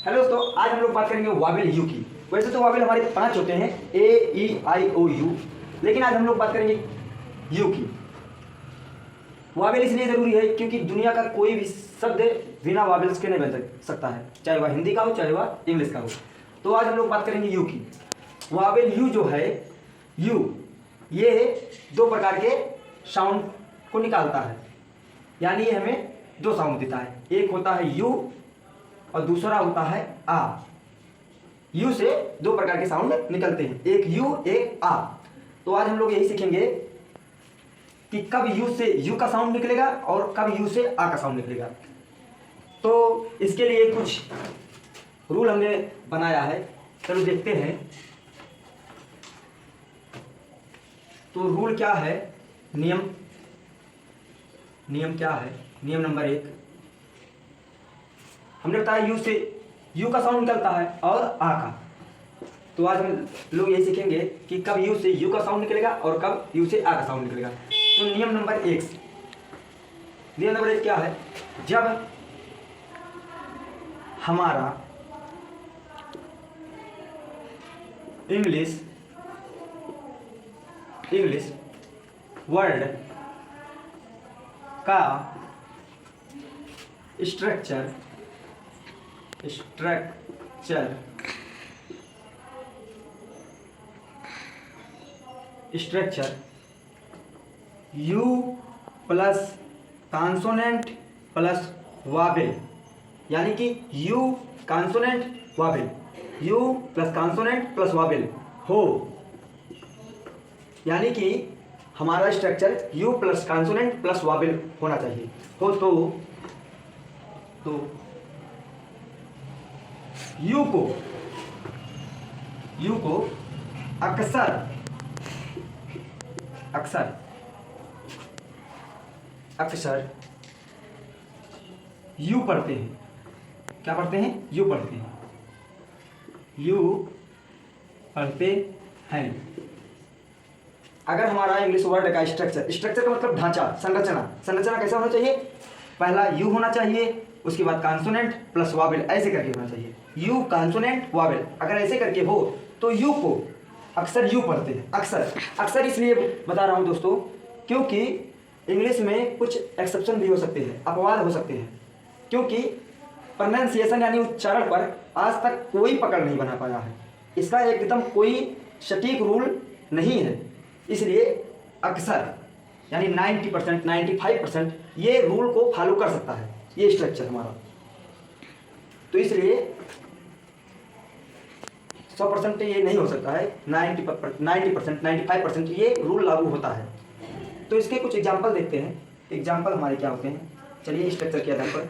Hello दोस्तों, आज हम लोग बात करेंगे वावेल यू की। वैसे तो वावेल हमारे 5 होते हैं, ए ई आई ओ यू, लेकिन आज हम लोग बात करेंगे यू की। वावेल इसलिए ज़रूरी है क्योंकि दुनिया का कोई भी शब्द बिना वावेल्स के नहीं बन सकता है, चाहे वह हिंदी का हो चाहे वह इंग्लिश का हो। तो आज हम लोग बात करेंगे यू की। वावेल यू जो है, यू ये 2 प्रकार के साउंड को निकालता है, यानी ये हमें 2 साउंड देता है। एक होता है यू और दूसरा होता है आ। यू से 2 प्रकार के साउंड निकलते हैं, एक यू एक आ। तो आज हम लोग यही सीखेंगे कि कब यू से यू का साउंड निकलेगा और कब यू से आ का साउंड निकलेगा। तो इसके लिए कुछ रूल हमने बनाया है, चलो देखते हैं। तो रूल क्या है, नियम क्या है। नियम नंबर 1 हमने बताया यू से यू का साउंड निकलता है और आ का। तो आज हम लोग यही सीखेंगे कि कब यू से यू का साउंड निकलेगा और कब यू से आ का साउंड निकलेगा। तो नियम नंबर 1 क्या है, जब हमारा इंग्लिश वर्ड का structure you plus consonant plus Wavell, यानी कि you consonant Wavell, you plus consonant plus Wavell हो, यानी कि हमारा structure you plus consonant plus Wavell होना चाहिए हो। तो यू को अक्सर यू पढ़ते हैं। क्या पढ़ते हैं? यू पढ़ते हैं। अगर हमारा इंग्लिश वर्ड का स्ट्रक्चर का मतलब ढांचा, संरचना कैसा होना चाहिए? पहला यू होना चाहिए, उसके बाद कॉन्सोनेंट प्लस वावेल, ऐसे करके होना चाहिए। यू कॉन्सोनेंट वावेल अगर ऐसे करके हो तो यू को अक्सर यू पढ़ते हैं। अक्सर इसलिए बता रहा हूँ दोस्तों, क्योंकि इंग्लिश में कुछ एक्सेप्शन भी हो सकते हैं, अपवाद हो सकते हैं, क्योंकि प्रोनाउंसिएशन यानी उच्चारण पर आज तक कोई पकड़ नहीं बना पाया है। इसका एकदम कोई सटीक रूल नहीं है, इसलिए अक्सर यानी 90% 95% ये रूल को फॉलो कर सकता है ये स्ट्रक्चर हमारा। तो इसलिए 100% ये नहीं हो सकता है, 90% 95% ये रूल लागू होता है। तो इसके कुछ एग्जाम्पल देखते हैं। एग्जाम्पल हमारे क्या होते हैं, चलिए स्ट्रक्चर के आधार पर।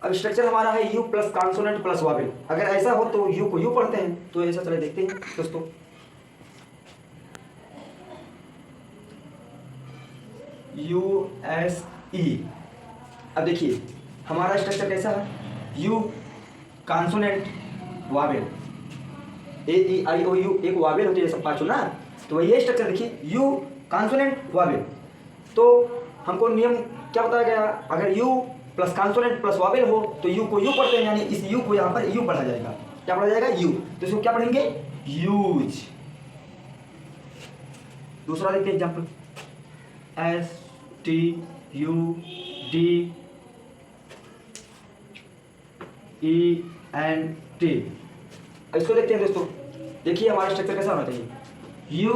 अब स्ट्रक्चर हमारा है you plus consonant plus Wavell. अगर ऐसा हो तो यू को यू पढ़ते हैं, तो ऐसा चले देखते हैं दोस्तों। U S E. अब देखिए हमारा स्ट्रक्चर कैसा है, U consonant vowel, A E I O U एक वावेल होती है सब 5 ना, तो वही स्ट्रक्चर देखिए, यू कॉन्सोनेंट वावेल। तो हमको नियम क्या बताया गया, अगर you plus consonant plus Wavell हो तो यू को यू पढ़ते हैं, यानी इस यू को यहाँ पर यू पढ़ा जाएगा। क्या पढ़ा जाएगा? यू। तो इसको क्या पढ़ेंगे? यूज। दूसरा देखते हैं example, S T U D E N T. इसको देखते हैं दोस्तों। देखिए हमारा स्ट्रक्चर कैसा होना चाहिए, यू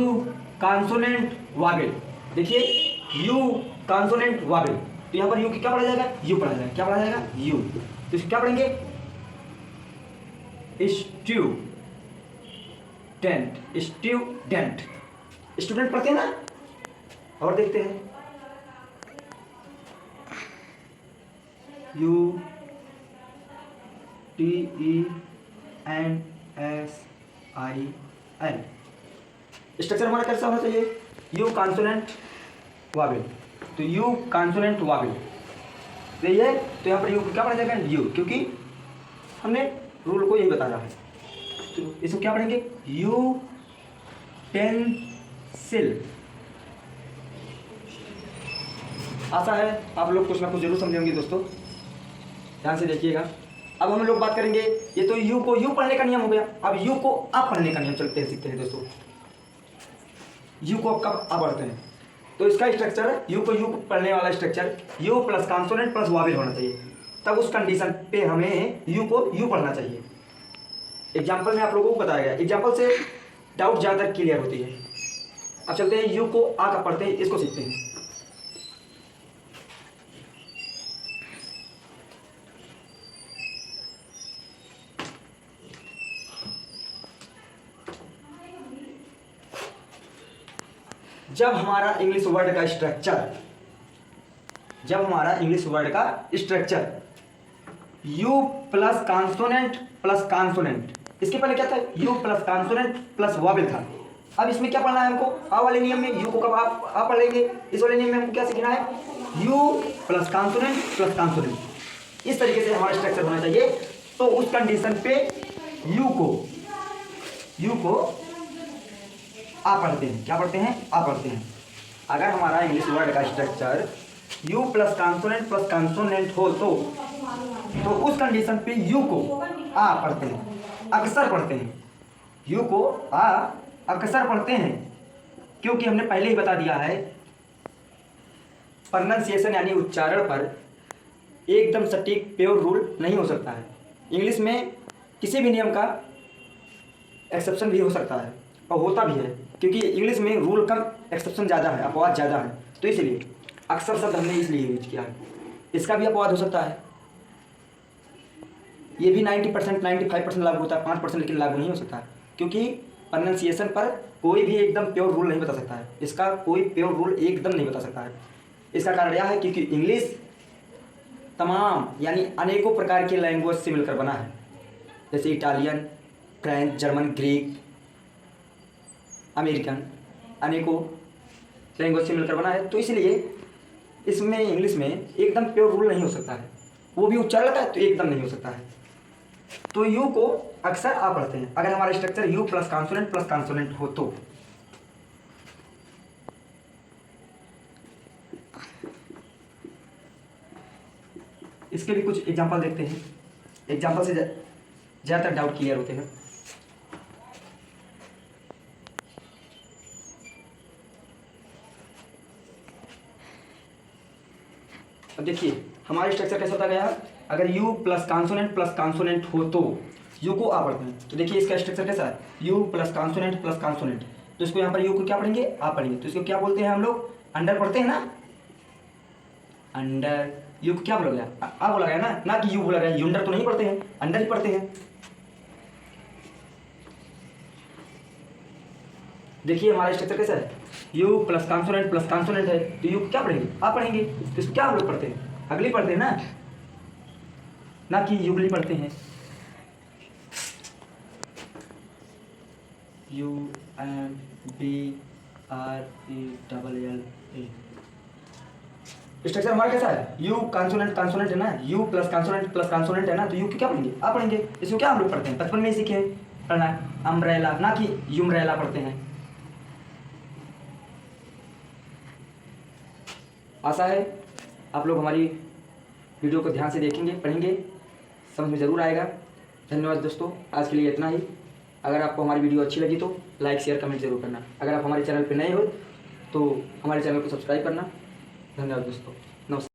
कॉन्सोनेंट वावेल। देखिए यू कॉन्सोनेंट वावेल, तो यहाँ पर यू क्या पढ़ा जाएगा? यू पढ़ा जाएगा। क्या पढ़ा जाएगा? यू। तो इसको क्या पढ़ेंगे? स्टूडेंट पढ़ते हैं ना। और देखते हैं U T E N S I L. Structure हमारा कैसा होना चाहिए, यू कॉन्सोनेंट वावेल, तो यू कॉन्सोनेंट वावेल सही है। तो यहाँ पर यू क्या पढ़ा जाएगा? यू, क्योंकि हमने रूल को यही बताया है। तो इसको क्या पढ़ेंगे? You pencil. आशा है आप लोग कुछ ना कुछ जरूर समझेंगे दोस्तों, ध्यान से देखिएगा। अब हम लोग बात करेंगे, ये तो यू को यू पढ़ने का नियम हो गया, अब यू को आ पढ़ने का नियम चलते हैं, सीखते हैं दोस्तों। यू को कब आ पढ़ते हैं, तो इसका स्ट्रक्चर यू को यू पढ़ने वाला structure you plus consonant plus Wavell होना चाहिए, तब उस कंडीशन पे हमें यू को यू पढ़ना चाहिए। एग्जाम्पल में आप लोगों को बताया गया, एग्जाम्पल से डाउट ज़्यादातर क्लियर होती है। अब चलते हैं यू को आ का पढ़ते हैं, इसको सीखते हैं। जब हमारा इंग्लिश वर्ड का स्ट्रक्चर यू प्लस कॉन्सोनेंट, इसके पहले क्या था, you plus consonant plus Wavell था। अब इसमें क्या पढ़ना है हमको, आ वाले नियम में यू को कब आ पढ़ लेंगे, इस वाले नियम में हमको क्या सीखना है, यू प्लस कॉन्सोनेंट। इस तरीके से हमारा स्ट्रक्चर होना चाहिए। तो उस कंडीशन पे यू को आ पढ़ते हैं, क्या पढ़ते हैं, आ पढ़ते हैं। अगर हमारा इंग्लिश वर्ड का स्ट्रक्चर यू प्लस कॉन्सोनेंट हो तो उस कंडीशन पे यू को आ पढ़ते हैं, अक्सर पढ़ते हैं। यू को आ अक्सर पढ़ते हैं, क्योंकि हमने पहले ही बता दिया है प्रोनाउंसिएशन यानी उच्चारण पर एकदम सटीक प्योर रूल नहीं हो सकता है। इंग्लिश में किसी भी नियम का एक्सेप्शन भी हो सकता है और होता भी है, क्योंकि इंग्लिश में रूल कम एक्सेप्शन ज़्यादा है, अपवाद ज़्यादा है। तो इसलिए अक्सर शब्द हमने इसलिए यूज किया है। इसका भी अपवाद हो सकता है, ये भी 90% 95% लागू होता है, 5% लेकिन लागू नहीं हो सकता है, क्योंकि प्रोनाउंसिएशन पर कोई भी एकदम प्योर रूल नहीं बता सकता है। इसका कोई प्योर रूल एकदम नहीं बता सकता है। इसका कारण यह है क्योंकि इंग्लिश तमाम यानी अनेकों प्रकार के लैंग्वेज से मिलकर बना है, जैसे Italian, French, German, Greek, American, अनेकों लैंग्वेज से मिलकर बना है। तो इसलिए इसमें इंग्लिश में एकदम प्योर रूल नहीं हो सकता है, वो भी उच्चारण का है तो एकदम नहीं हो सकता है। तो यू को अक्सर आ पढ़ते हैं अगर हमारा स्ट्रक्चर यू प्लस कॉन्सोनेंट हो तो। इसके भी कुछ एग्जांपल देखते हैं, एग्जांपल से ज़्यादातर डाउट क्लियर होते हैं। अब देखिए हमारा स्ट्रक्चर कैसा होता गया, अगर u प्लस कॉन्सोनेंट हो तो u को आ पढ़ते हैं। तो देखिए इसका स्ट्रक्चर कैसा है, u प्लस कॉन्सोनेंट, तो इसको यहाँ पर u को क्या पढ़ेंगे, आ पढ़ेंगे। तो इसको क्या बोलते हैं हम लोग, अंडर पढ़ते हैं ना, अंडर। u को क्या बोला गया, आ बोला गया ना कि u बोला गया। यूंडर तो नहीं पढ़ते हैं, अंडर ही पढ़ते हैं। देखिए हमारा स्ट्रक्चर कैसा है, u प्लस कॉन्सोनेंट है, तो u को क्या पढ़ेंगे, आ पढ़ेंगे। तो इसको क्या हम लोग पढ़ते हैं, अगली पढ़ते हैं ना कि युगली पढ़ते हैं। UNBRELL। स्ट्रक्चर हमारा कैसा है, यू कॉन्सोनेंट है ना, यू प्लस कॉन्सोनेंट है ना, तो यू की क्या पढ़ेंगे, आ पढ़ेंगे। इसको क्या हम लोग पढ़ते हैं, बचपन में ही सीखे पढ़ना है, अम्ब्रेला ना कि यूम्ब्रेला पढ़ते हैं। आशा है आप लोग हमारी वीडियो को ध्यान से देखेंगे, पढ़ेंगे, समझ में ज़रूर आएगा। धन्यवाद दोस्तों, आज के लिए इतना ही। अगर आपको हमारी वीडियो अच्छी लगी तो लाइक शेयर कमेंट जरूर करना। अगर आप हमारे चैनल पर नए हो तो हमारे चैनल को सब्सक्राइब करना। धन्यवाद दोस्तों, नमस्कार।